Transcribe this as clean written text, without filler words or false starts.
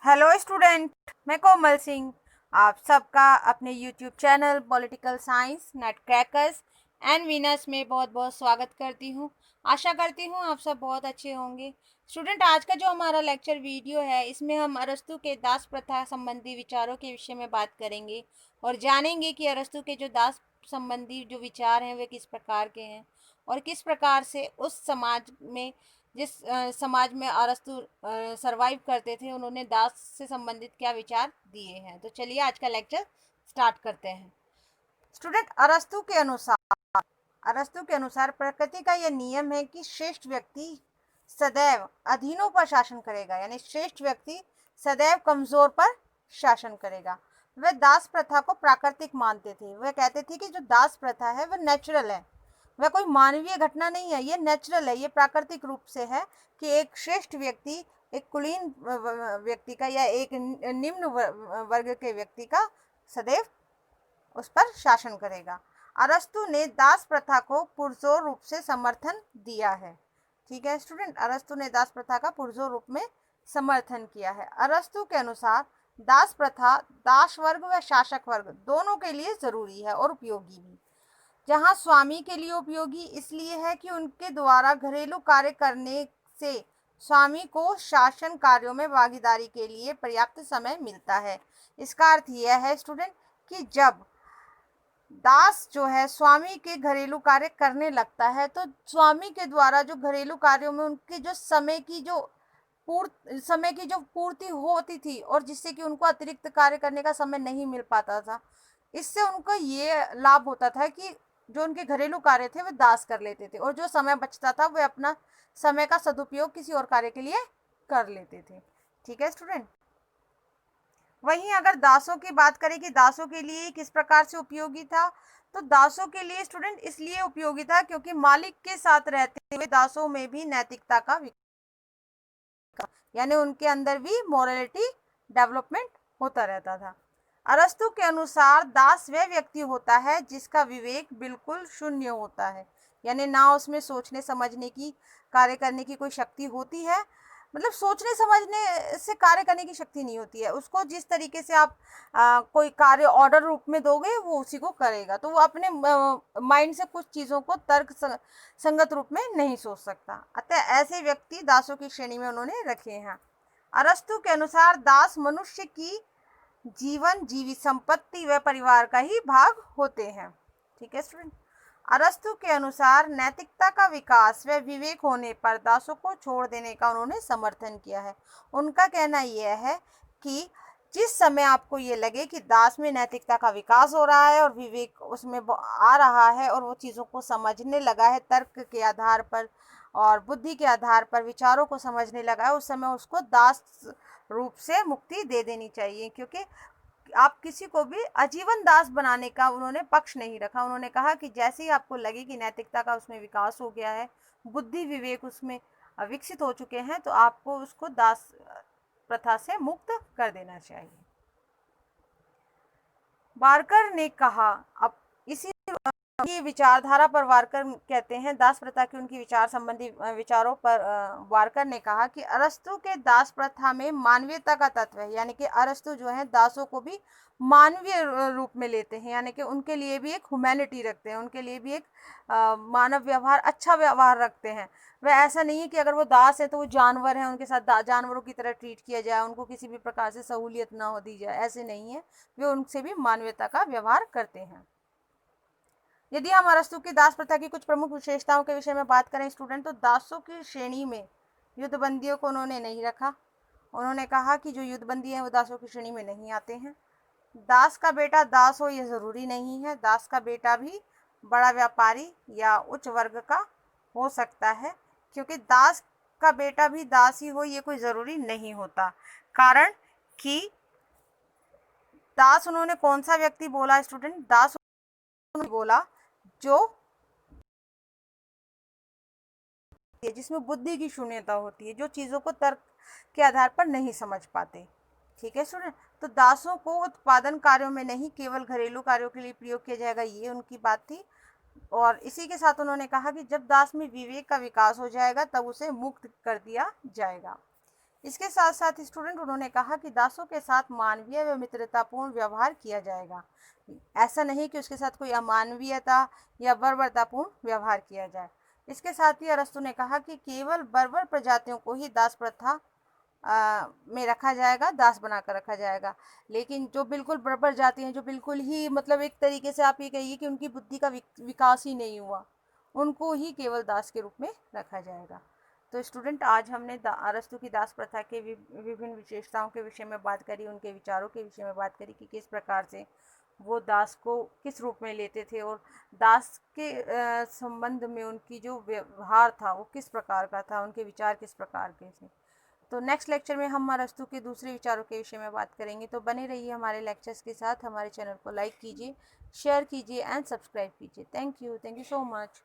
Hello student, मैं कोमल सिंह आप सबका अपने YouTube channel political science net crackers and winners में बहुत बहुत स्वागत करती हूँ। आशा करती हूँ आप सब बहुत अच्छे होंगे। स्टूडेंट, आज का जो हमारा लेक्चर वीडियो है इसमें हम अरस्तु के दास प्रथा संबंधी विचारों के विषय में बात करेंगे और जानेंगे कि अरस्तु के जो दास संबंधी जो विचार हैं वे किस प्रकार के हैं और किस प्रकार से उस समाज में जिस समाज में अरस्तु सरवाइव करते थे उन्होंने दास से संबंधित क्या विचार दिए हैं। तो चलिए आज का लेक्चर स्टार्ट करते हैं। स्टूडेंट, अरस्तु के अनुसार प्रकृति का यह नियम है कि श्रेष्ठ व्यक्ति सदैव अधीनों पर शासन करेगा, यानी श्रेष्ठ व्यक्ति सदैव कमजोर पर शासन करेगा। वह दास प्रथा को प्राकृतिक मानते थे। वह कहते थे कि जो दास प्रथा है वह नेचुरल है, वह कोई मानवीय घटना नहीं है, ये नेचुरल है, ये प्राकृतिक रूप से है कि एक श्रेष्ठ व्यक्ति एक कुलीन व्यक्ति का या एक निम्न वर्ग के व्यक्ति का सदैव उस पर शासन करेगा। अरस्तु ने दास प्रथा को पुरजोर रूप से समर्थन दिया है। ठीक है स्टूडेंट, अरस्तु ने दास प्रथा का पुरजोर रूप में समर्थन किया है। अरस्तु के अनुसार दास प्रथा दास वर्ग व शासक वर्ग दोनों के लिए जरूरी है और उपयोगी भी। जहां स्वामी के लिए उपयोगी इसलिए है कि उनके द्वारा घरेलू कार्य करने से स्वामी को शासन कार्यों में भागीदारी के लिए पर्याप्त समय मिलता है। इसका अर्थ यह है स्टूडेंट कि जब दास जो है स्वामी के घरेलू कार्य करने लगता है तो स्वामी के द्वारा जो घरेलू कार्यों में उनके जो समय की जो पूर्ति होती थी और जिससे कि उनको अतिरिक्त कार्य करने का समय नहीं मिल पाता था, इससे उनको ये लाभ होता था कि जो उनके घरेलू कार्य थे वे दास कर लेते थे और जो समय बचता था वे अपना समय का सदुपयोग किसी और कार्य के लिए कर लेते थे। ठीक है स्टूडेंट, वहीं अगर दासों की बात करें कि दासों के लिए किस प्रकार से उपयोगी था, तो दासों के लिए स्टूडेंट इसलिए उपयोगी था क्योंकि मालिक के साथ रहते हुए दासों में भी नैतिकता का विकास, यानी उनके अंदर भी मोरालिटी डेवलपमेंट होता रहता था। अरस्तु के अनुसार दास वह व्यक्ति होता है जिसका विवेक बिल्कुल शून्य होता है, यानी ना उसमें सोचने समझने की कार्य करने की कोई शक्ति होती है, मतलब सोचने समझने से कार्य करने की शक्ति नहीं होती है उसको। जिस तरीके से आप कोई कार्य ऑर्डर रूप में दोगे वो उसी को करेगा, तो वो अपने माइंड से कुछ चीज़ों को तर्क संगत रूप में नहीं सोच सकता। अतः ऐसे व्यक्ति दासों की श्रेणी में उन्होंने रखे हैं। अरस्तु के अनुसार दास मनुष्य की जीवन जीवित संपत्ति व परिवार का ही भाग होते हैं। ठीक है स्टूडेंट, अरस्तु के अनुसार नैतिकता का विकास व विवेक होने पर दासों को छोड़ देने का उन्होंने समर्थन किया है। उनका कहना यह है कि जिस समय आपको ये लगे कि दास में नैतिकता का विकास हो रहा है और विवेक उसमें आ रहा है और वो चीज़ों को समझने लगा है तर्क के आधार पर और बुद्धि के आधार पर विचारों को समझने लगा है, उस समय उसको दास रूप से मुक्ति दे देनी चाहिए। क्योंकि आप किसी को भी आजीवन दास बनाने का उन्होंने पक्ष नहीं रखा। उन्होंने कहा कि जैसे ही आपको लगे कि नैतिकता का उसमें विकास हो गया है, बुद्धि विवेक उसमें विकसित हो चुके हैं, तो आपको उसको दास प्रथा से मुक्त कर देना चाहिए। वारकर ने कहा, अब इसी की विचारधारा पर वारकर कहते हैं, दास प्रथा की उनकी विचार संबंधी विचारों पर वारकर ने कहा कि अरस्तु के दास प्रथा में मानवीयता का तत्व है, यानी कि अरस्तु जो है दासों को भी मानवीय रूप में लेते हैं, यानी कि उनके लिए भी एक ह्यूमैनिटी रखते हैं, उनके लिए भी एक मानव व्यवहार, अच्छा व्यवहार रखते हैं। वह ऐसा नहीं है कि अगर वो दास है तो वो जानवर है, उनके साथ जानवरों की तरह ट्रीट किया जाए, उनको किसी भी प्रकार से सहूलियत ना हो दी जाए, ऐसे नहीं है। वे उनसे भी मानवीयता का व्यवहार करते हैं। यदि हम अरस्तु की दास प्रथा की कुछ प्रमुख विशेषताओं के विषय में बात करें स्टूडेंट, तो दासों की श्रेणी में युद्धबंदियों को उन्होंने नहीं रखा। उन्होंने कहा कि जो युद्धबंदी है वो दासों की श्रेणी में नहीं आते हैं। दास का बेटा दास हो ये ज़रूरी नहीं है, दास का बेटा भी बड़ा व्यापारी या उच्च वर्ग का हो सकता है, क्योंकि दास का बेटा भी दास ही हो ये कोई ज़रूरी नहीं होता। कारण कि दास उन्होंने कौन सा व्यक्ति बोला स्टूडेंट, दास उन्होंने बोला जो जिसमें बुद्धि की शून्यता होती है, जो चीज़ों को तर्क के आधार पर नहीं समझ पाते। ठीक है स्टूडेंट, तो दासों को उत्पादन कार्यों में नहीं केवल घरेलू कार्यों के लिए प्रयोग किया जाएगा, ये उनकी बात थी। और इसी के साथ उन्होंने कहा कि जब दास में विवेक का विकास हो जाएगा तब उसे मुक्त कर दिया जाएगा। इसके साथ साथ स्टूडेंट उन्होंने कहा कि दासों के साथ मानवीय व मित्रतापूर्ण व्यवहार किया जाएगा। ऐसा नहीं कि उसके साथ कोई अमानवीयता या बर्बरतापूर्ण व्यवहार किया जाए। इसके साथ ही अरस्तु ने कहा कि केवल बर्बर प्रजातियों को ही दास प्रथा में रखा जाएगा, दास बनाकर रखा जाएगा। लेकिन जो बिल्कुल बर्बर जाति हैं, जो बिल्कुल ही मतलब एक तरीके से आप ये कहिए कि उनकी बुद्धि का विकास ही नहीं हुआ, उनको ही केवल दास के रूप में रखा जाएगा। तो स्टूडेंट, आज हमने अरस्तु की दास प्रथा के विभिन्न विशेषताओं के विषय में बात करी, उनके विचारों के विषय में बात करी कि किस प्रकार से वो दास को किस रूप में लेते थे और दास के संबंध में उनकी जो व्यवहार था वो किस प्रकार का था, उनके विचार किस प्रकार के थे। तो नेक्स्ट लेक्चर में हम अरस्तु के दूसरे विचारों के विषय में बात करेंगे। तो बने रहिए हमारे लेक्चर्स के साथ। हमारे चैनल को लाइक कीजिए, शेयर कीजिए एंड सब्सक्राइब कीजिए। Thank you so much.